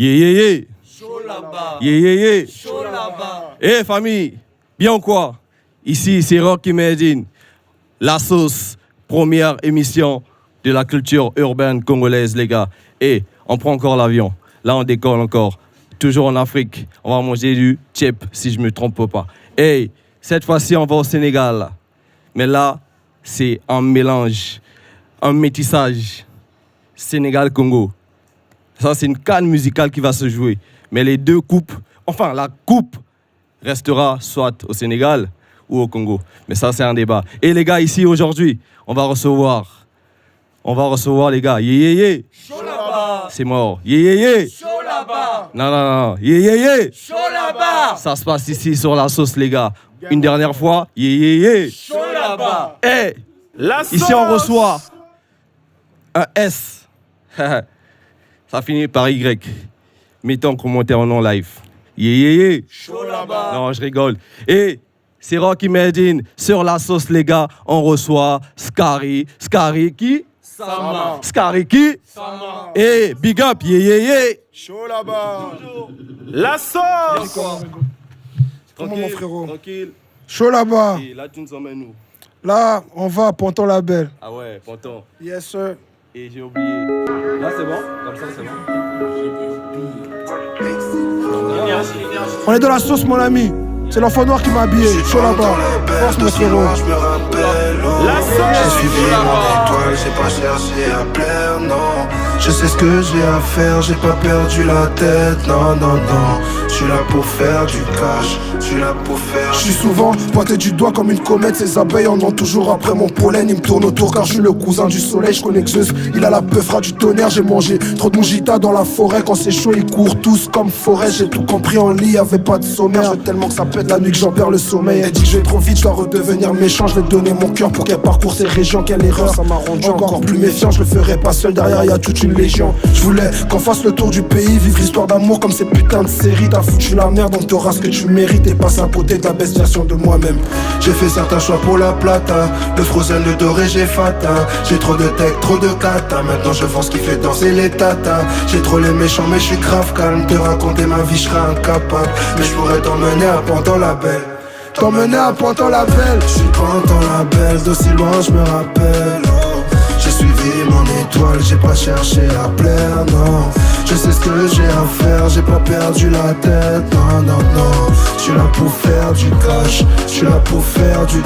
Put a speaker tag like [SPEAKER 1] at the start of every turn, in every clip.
[SPEAKER 1] Yeah, yeah, yeah.
[SPEAKER 2] Chaud là-bas.
[SPEAKER 1] Yeah, yeah, yeah.
[SPEAKER 2] Chaud là-bas.
[SPEAKER 1] Eh famille, bien ou quoi? Ici, c'est Rocky Medine. La sauce, première émission de la culture urbaine congolaise, les gars. Et on prend encore l'avion. Là, on décolle encore. Toujours en Afrique. On va manger du tchèp, si je ne me trompe pas. Et cette fois-ci, on va au Sénégal. Mais là, c'est un mélange, un métissage. Sénégal-Congo. Ça, c'est une canne musicale qui va se jouer. Mais les deux coupes, enfin, la coupe restera soit au Sénégal ou au Congo. Mais ça, c'est un débat. Et les gars, ici, aujourd'hui, on va recevoir les gars. Yeah, yeah, yeah.
[SPEAKER 2] Chaud là-bas.
[SPEAKER 1] C'est mort. Yeah, yeah, yeah.
[SPEAKER 2] Chaud là-bas.
[SPEAKER 1] Non. Yeah, yeah, yeah.
[SPEAKER 2] Chaud là-bas.
[SPEAKER 1] Ça se passe ici sur la sauce, les gars. Une dernière fois. Yeah, yeah, yeah.
[SPEAKER 2] Chaud là-bas.
[SPEAKER 1] Hey,
[SPEAKER 3] La sauce.
[SPEAKER 1] ici, on reçoit un S. Ça finit par Y. Mettez en commentaire en nom live. Yeah, yeah, yeah.
[SPEAKER 2] Chaud là-bas.
[SPEAKER 1] Non, je rigole. Et c'est Rocky Medine. Sur la sauce, les gars, on reçoit Scary. Scary qui?
[SPEAKER 2] Sama.
[SPEAKER 1] Scary qui?
[SPEAKER 2] Sama.
[SPEAKER 1] Et big up, yeah, yeah, yeah.
[SPEAKER 4] Chaud là-bas.
[SPEAKER 3] La sauce.
[SPEAKER 4] Comment, mon frérot?
[SPEAKER 1] Tranquille.
[SPEAKER 4] Chaud là-bas.
[SPEAKER 1] Et là, tu nous emmènes où?
[SPEAKER 4] Là, on va à Ponton-la-Belle.
[SPEAKER 1] Ah ouais, Ponton.
[SPEAKER 4] Yes, sir.
[SPEAKER 1] Et j'ai oublié. Là, c'est bon? Comme ça, c'est bon?
[SPEAKER 4] On est dans la sauce, mon ami. C'est l'enfant noir qui m'a habillé. Chaud là-bas. Force, mon frérot.
[SPEAKER 5] Je me rappelle,
[SPEAKER 3] La sauce.
[SPEAKER 5] j'ai suivi mon étoile, j'ai pas cherché à plaire, non. Je sais ce que j'ai à faire, j'ai pas perdu la tête, non. Je suis là pour faire du cash, je suis là pour faire.
[SPEAKER 4] Je suis souvent pointé du doigt comme une comète. Ces abeilles en ont toujours après mon pollen. Ils me tournent autour car je suis le cousin du soleil. Je connais Zeus, il a la peufra du tonnerre. J'ai mangé trop de mojita dans la forêt. Quand c'est chaud, ils courent tous comme forêt. J'ai tout compris en lit, y'avait pas de sommeil. Je veux tellement que ça pète la nuit que j'en perds le sommeil. Elle dit que je vais trop vite, je dois redevenir méchant. Je vais donner mon cœur pour qu'elle parcourt ces régions. Quelle erreur, ça m'a rendu encore plus méfiant. Je le ferai pas seul, derrière y a toute une légion. Je voulais qu'on fasse le tour du pays, vivre l'histoire d'amour comme ces putains de séries. T'as foutu la merde, donc t'auras ce que tu mérites. Et pas sapoter ta best version de moi-même.
[SPEAKER 5] J'ai fait certains choix pour la plata, le frozen, le doré, j'ai fata. J'ai trop de tech, trop de kata. Maintenant je vends ce qui fait danser les tatas. J'ai trop les méchants mais je suis grave calme. Te raconter ma vie je serais incapable. Mais je pourrais t'emmener à Ponton-la-Belle.
[SPEAKER 4] T'emmener à Ponton-la-Belle.
[SPEAKER 5] Je suis Ponton-la-Belle, d'aussi loin je me rappelle. J'ai suivi mon étoile, j'ai pas cherché à plaire, non. Je sais ce que j'ai à faire, j'ai pas perdu la tête, non. Je suis là pour faire du cash, je suis là pour faire du...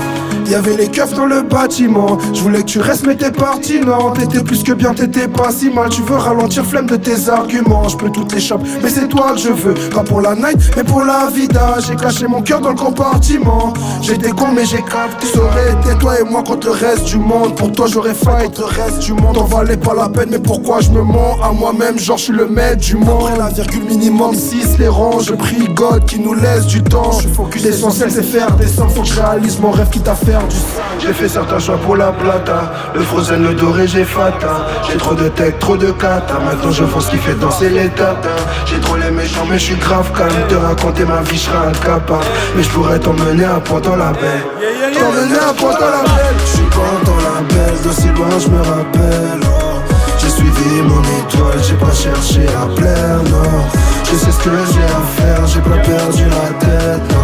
[SPEAKER 4] Y'avait les keufs dans le bâtiment. Je voulais que tu restes mais t'es parti, non. T'étais plus que bien, t'étais pas si mal. Tu veux ralentir, flemme de tes arguments. Je peux toutes les chopes, mais c'est toi que je veux. Pas pour la night, mais pour la vida. J'ai caché mon cœur dans le compartiment. J'étais con mais j'ai capté. Ça aurait été toi et moi contre le reste du monde. Pour toi j'aurais failli contre le reste du monde. T'en valait pas la peine, mais pourquoi je me mens à moi-même? Genre je suis le maître du monde. Après la virgule minimum 6 les rangs. Je prie God qui nous laisse du temps. Je suis focus, l'essentiel c'est faire descendre. Faut que je réalise mon rêve qui t'a fait.
[SPEAKER 5] J'ai fait certains choix pour la plata, le frozen, le doré, j'ai fata. J'ai trop de tech, trop de kata. Maintenant je vois ce qui fait danser les tatas. J'ai trop les méchants mais je suis grave calme. Te raconter ma vie je serais incapable. Mais je pourrais t'emmener à Ponton-la-Belle.
[SPEAKER 4] T'emmener à Ponton-la-Belle.
[SPEAKER 5] Je suis Ponton-la-Belle, d'aussi loin je me rappelle. J'ai suivi mon étoile, j'ai pas cherché à plaire, non. Je sais ce que j'ai à faire, j'ai pas perdu la tête, non.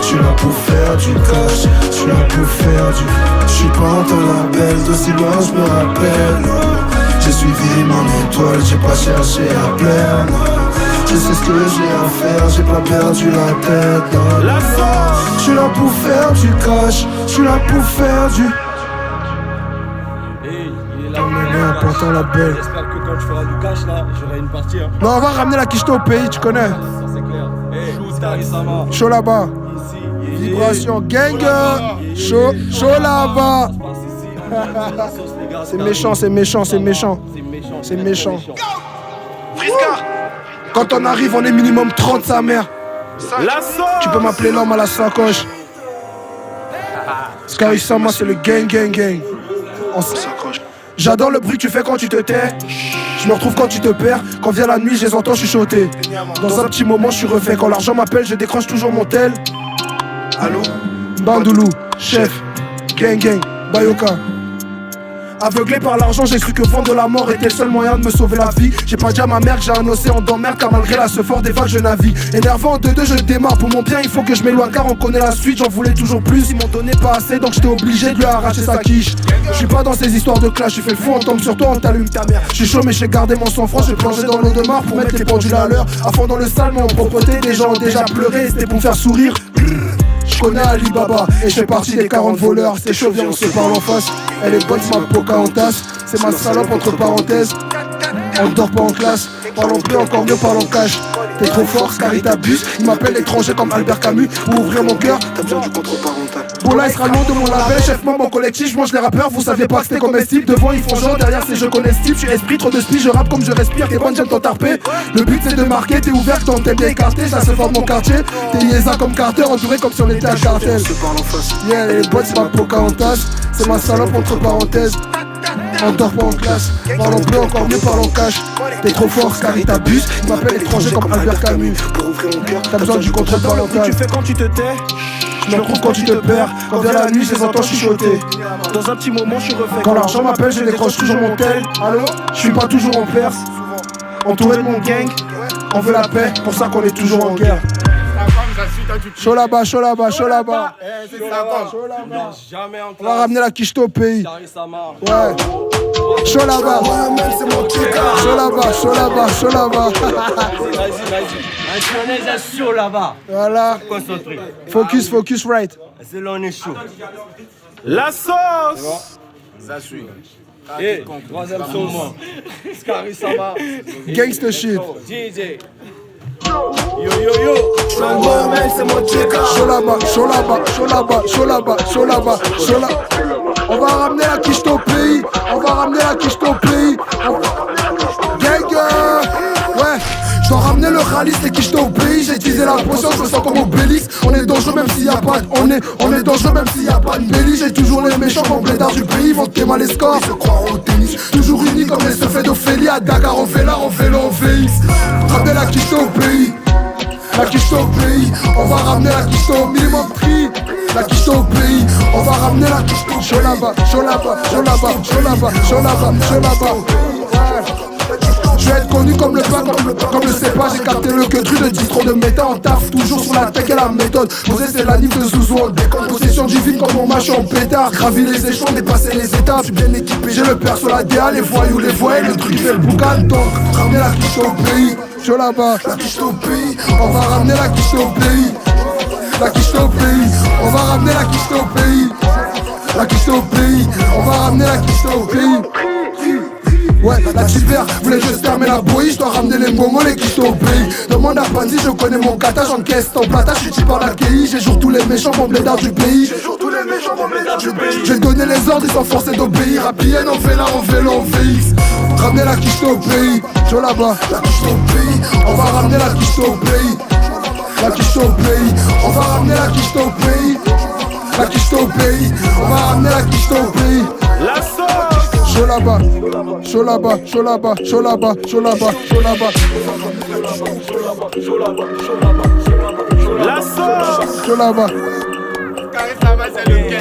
[SPEAKER 5] Je suis là pour faire du cash, je suis là pour faire du... Je suis Ponton-la-Belle, d'aussi loin je me rappelle. J'ai suivi mon étoile, j'ai pas cherché à plaire, non. Je sais ce que j'ai à faire, j'ai pas perdu la tête, non.
[SPEAKER 3] La sauce.
[SPEAKER 4] Je suis là pour faire du cash, je suis là pour faire du... T'emmener à Ponton-la-Belle.
[SPEAKER 1] J'espère que quand tu feras du cash, là, j'aurai une partie. Hein.
[SPEAKER 4] Non, on va ramener la quicheta au pays, tu connais.
[SPEAKER 1] Ça, c'est clair. Hey, Scary Sama.
[SPEAKER 4] Chaud là-bas.
[SPEAKER 1] Ici,
[SPEAKER 4] Vibration gang. Chaud là-bas. C'est méchant, c'est méchant, c'est méchant. C'est méchant. Quand on arrive, on est minimum 30 sa mère.
[SPEAKER 3] La sauce.
[SPEAKER 4] Tu peux m'appeler l'homme à la sacoche. Scary Sama, c'est le gang. On s'accroche. J'adore le bruit que tu fais quand tu te tais. Je me retrouve quand tu te perds. Quand vient la nuit, je les entends chuchoter. Dans un petit moment, je suis refait. Quand l'argent m'appelle, je décroche toujours mon tel. Allô? Bandoulou, chef, gang, Bayoka. Aveuglé par l'argent, j'ai su que vendre la mort était le seul moyen de me sauver la vie. J'ai pas dit à ma mère que j'ai un océan d'emmerde, car malgré la ce fort des vagues je navigue. Énervant en 2-2 je démarre, pour mon bien il faut que je m'éloigne, car on connaît la suite, j'en voulais toujours plus. Ils m'ont donné pas assez donc j'étais obligé de lui arracher sa quiche. Je suis pas dans ces histoires de clash, tu fais le fou, on tombe sur toi, on t'allume ta mère. Je suis chaud mais j'ai gardé mon sang-froid, j'ai plongé dans l'eau de mort pour mettre les pendules à l'heure. À fond dans le sale mais on propreté, des gens ont déjà pleuré, c'était pour me faire sourire. Je connais Alibaba et je fais partie des 40 voleurs. C'est chaud, viens on se parle en face. Elle est bonne, c'est ma Pocahontas. C'est ma salope entre parenthèses. On dort pas en classe, parlons plus, encore mieux, parlons cash. T'es trop fort, Scary t'abuse. Il m'appelle étranger comme Albert Camus. Pour ouvrir mon cœur, t'as besoin du contrôle parental. Bon là il sera le nom de mon label, chef membre en collectif, je mange les rappeurs, vous saviez pas que c'était comestible. Devant ils font genre, derrière c'est je connais ce type. Je suis esprit, trop de speed, je rappe comme je respire. T'es bonne, j'aime t'en tarper. Le but c'est de marquer, t'es ouvert, t'en t'es bien écarté. Ça se forme mon quartier, t'es liaison comme Carter, entouré comme si on était un cartel. Yeah, elle est bonne, c'est ma Pocahontas. C'est ma salope entre parenthèses. On dort pas en classe, parlons plus, encore mieux, parlons cash. T'es trop fort, Scary t'abuse. Il m'appelle étranger comme Albert Camus. Pour ouvrir mon cœur, t'as besoin du contrôle parental.
[SPEAKER 3] Tu fais quand tu te tais.
[SPEAKER 4] Je me retrouve quand tu te perds. Quand vient la nuit, je les entends chuchoter.
[SPEAKER 3] Dans un petit moment, je suis refait.
[SPEAKER 4] Quand l'argent m'appelle, je décroche toujours mon tel. Allô, je suis pas toujours en Perse. Entouré de mon gang, on veut la paix, pour ça qu'on est toujours en guerre. Chaud là-bas, chaud là-bas, chaud là-bas.
[SPEAKER 1] Jamais en
[SPEAKER 4] On va ramener la quicheta au pays. Ouais. Chaud là-bas. Chaud là-bas, chaud là-bas, chaud là-bas.
[SPEAKER 2] Vas-y. Chaud là-bas.
[SPEAKER 4] Voilà.
[SPEAKER 2] Concentré.
[SPEAKER 4] Focus right.
[SPEAKER 2] C'est là on est chaud.
[SPEAKER 3] La sauce.
[SPEAKER 1] Et troisième son, moi. Scary Sama.
[SPEAKER 4] Gangsta shit.
[SPEAKER 1] DJ. Yo.
[SPEAKER 4] Chaud là-bas, chaud là-bas, chaud là-bas, chaud là-bas, chaud là-bas, chaud là. On va ramener la quicheta au pays. On va ramener la quicheta au pays. Gang, ouais. Je dois ramener le rallye, c'est quicheta au pays. J'ai utilisé la potion, je me sens comme Obélix. On est dangereux même s'il y a pas de... On est dangereux même s'il y a pas de belly. J'ai toujours les méchants comme blédards du pays. Ils vont te mal les scores, ils se croient au tennis. Toujours unis comme les seufs d'Ophélie. À Dakar, on fait l'art, on fait l'on VX. Ramener la quicheta au pays. La quicheta au pays, on va ramener la quicheta au minimum prix. La quicheta au pays, on va ramener la quicheta au chaud là-bas, chaud là-bas, chaud là-bas, chaud là-bas, chaud là-bas, chaud là-bas. Je vais être connu comme le pas, comme le cépage. J'ai capté le queutru de distro de méta. On taffe toujours sur la tech et la méthode. Posé c'est la livre de Zouzou en décomposition divine comme mon match en pétard. Gravi les échelons, dépasser les étapes. J'suis bien équipé, j'ai le perso, la DA, les voyous, les voyelles. Le truc fait le boucan, donc ramener la quicheta au pays. Chaud là-bas, la quicheta au pays. On va ramener la quicheta au pays. La quicheta au pays. On va ramener la quicheta au pays. La quicheta au pays. On va ramener la quicheta au pays. Ouais, la super, voulait juste fermer la bouillie. Je dois ramener les momos, les quicheta au pays. Demande à Pandy, je connais mon kata, j'encaisse ton plata. Je suis type par la KI, j'ai jour tous les méchants mon blédards du pays. J'ai donné les ordres, ils sont forcés d'obéir. Rapien, on fait là, on fait l'on VX. Ramener la quicheta au pays, chaud là-bas. La quicheta au pays, on va ramener la quicheta au pays. La quicheta au pays, on va ramener la quicheta au pays. La quicheta au pays, on va ramener la quicheta au pays.
[SPEAKER 3] La sauce.
[SPEAKER 4] Chaud là-bas, chaud là-bas, chaud là-bas, chaud là-bas, chaud là-bas, chaud là-bas.
[SPEAKER 3] La sauce.
[SPEAKER 4] Chaud là-bas.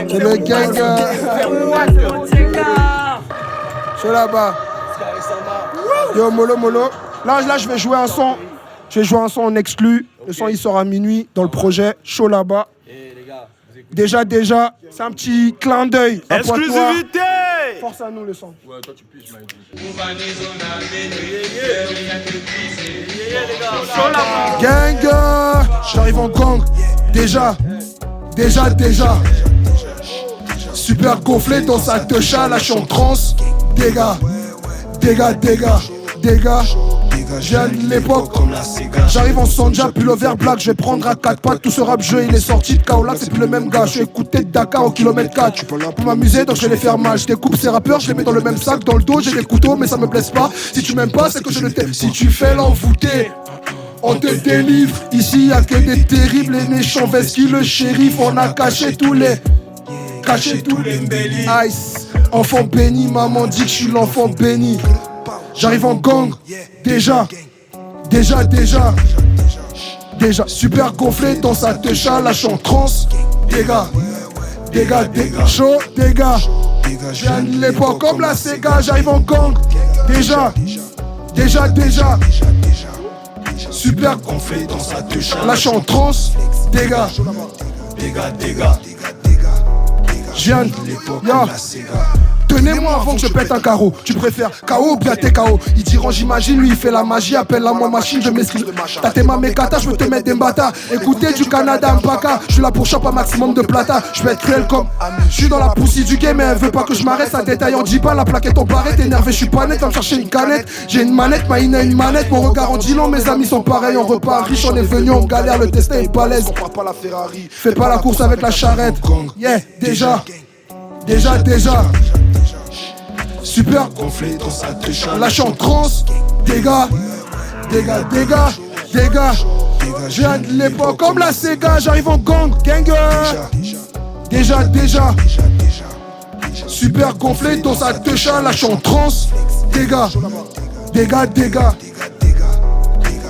[SPEAKER 4] C'est le gang. Chaud là-bas. Yo, mollo. Là, je vais jouer un son. Je vais jouer un son en exclu. Le son, il sort à minuit dans le projet. Chaud là-bas. Déjà, c'est un petit clin d'œil.
[SPEAKER 3] Exclusivité.
[SPEAKER 4] Force à nous le son.
[SPEAKER 1] Ouais, toi tu piches, m'a dit.
[SPEAKER 4] Gang, j'arrive en gang. Déjà. Super gonflé dans sa techa, là j'suis en transe. Dégâts. Je viens de l'époque. J'arrive en Sanja, puis le vert black. Je vais prendre à 4 pattes. Tout ce rap jeu, il est sorti de Kaolack, c'est plus le même gars. Je suis écouté de Dakar au kilomètre 4. Pour m'amuser, donc je vais les faire mal. Je découpe ces rappeurs, je les mets dans le même sac. Dans le dos, j'ai des couteaux, mais ça me blesse pas. Si tu m'aimes pas, c'est que je le t'aime. Si tu fais l'envoûter, on te délivre. Ici y'a que des terribles, les méchants vestent qui le shérif. On a caché tous les Ice, enfant béni, maman dit que je suis l'enfant béni. J'arrive en gang, déjà, super gonflé dans sa techa, là j'suis en transe. Dégâts, chaud, dégâts.
[SPEAKER 5] dégage.
[SPEAKER 4] Je viens de l'époque comme la Sega, j'arrive en gang. Déjà. Super
[SPEAKER 5] gonflé dans sa touche.
[SPEAKER 4] lâche en transe, dégage. Je viens de
[SPEAKER 5] L'époque
[SPEAKER 4] Yo.
[SPEAKER 5] comme la Sega.
[SPEAKER 4] Tenez-moi avant que je pète un carreau. Tu préfères KO ou bien t'es KO? Ils diront j'imagine, lui il fait la magie. Appelle-la moi machine, je m'excuse. T'as tes mains mécata, je veux te mettre des bâtards. Écoutez du Canada, Mpaka. Je suis là pour choper un maximum de plata. Je vais être cruel comme je suis dans la poussie du game, mais elle veut pas que je m'arrête. Ça détaille en 10 pas, la plaquette en barrette. Énervé, je suis pas net, va me chercher une canette. J'ai une manette, ma ina une manette. Mon regard en dit non, mes amis sont pareils. On repart riche, on est venu, on galère. Le testin est pas l'aise. Fais pas la course avec la charrette. Yeah, déjà. Super
[SPEAKER 5] Gonflé dans sa touche.
[SPEAKER 4] lâche en transe, dégâts. Je viens de l'époque comme la Sega, j'arrive en gang, ganger. Déjà. Super gonflé dans sa touche, lâche en transe, dégâts.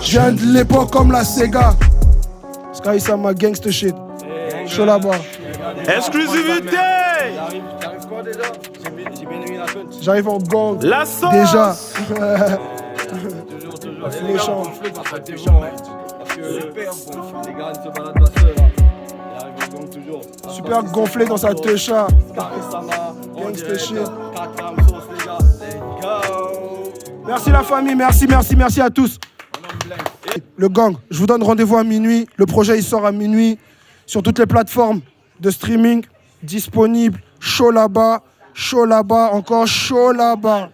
[SPEAKER 4] Je viens de l'époque comme la Sega. Sky Sama gangsta shit. Chaud là-bas.
[SPEAKER 3] Exclusivité.
[SPEAKER 1] T'arrives quoi déjà? J'ai bien aimé la punch.
[SPEAKER 4] J'arrive en gang.
[SPEAKER 3] La sauce.
[SPEAKER 4] Déjà.
[SPEAKER 1] Toujours.
[SPEAKER 4] Les méchants.
[SPEAKER 1] Parce que le père, les gars, ils se baladent pas seuls. Il arrive en gang toujours.
[SPEAKER 4] Super gonflé dans sa techa.
[SPEAKER 1] Gangsta
[SPEAKER 4] shit.
[SPEAKER 1] 4 grammes sauce, les gars. Let's go.
[SPEAKER 4] Merci la famille, merci à tous. Le gang, je vous donne rendez-vous à minuit. Le projet il sort à minuit sur toutes les plateformes de streaming disponibles. Chaud là-bas, encore chaud là-bas.